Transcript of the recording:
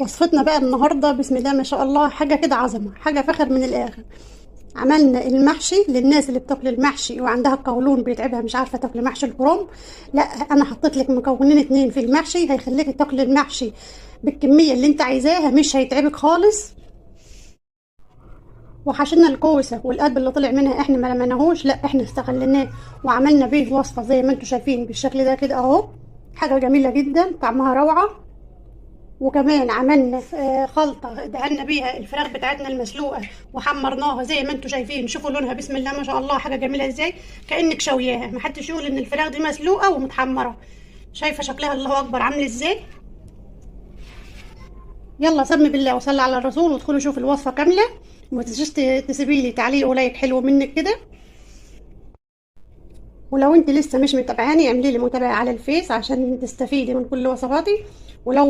وصفتنا بقى النهارده بسم الله ما شاء الله حاجه كده عظمه، حاجه فخر من الاخر. عملنا المحشي للناس اللي بتاكل المحشي وعندها القولون بيتعبها مش عارفه تاكل محشي الكرنب. لا، انا حطيت لك مكونين اتنين في المحشي هيخليك تاكل المحشي بالكميه اللي انت عايزاها، مش هيتعبك خالص. وحشينا الكوسه والقلب اللي طلع منها احنا ما رميناهوش، لا احنا استغليناه وعملنا بيه وصفه زي ما انتم شايفين بالشكل ده كده اهو. حاجه جميله جدا طعمها روعه. وكمان عملنا خلطة دهنا بيها الفراخ بتاعتنا المسلوقة وحمرناها زي ما انتم شايفين. شوفوا لونها بسم الله ما شاء الله حاجة جميلة ازاي، كأنك شوياها. محدش يقول ان الفراخ دي مسلوقة ومتحمرة. شايفة شكلها الله اكبر عامل ازاي. يلا سمي بالله وصلي على الرسول وادخلوا شوفوا الوصفة كاملة. وما تنسيش تسيبي لي تعليق ولايك حلو منك كده. ولو انت لسه مش متابعاني اعملي لي متابعة على الفيس عشان تستفيدي من كل وصفاتي. ولو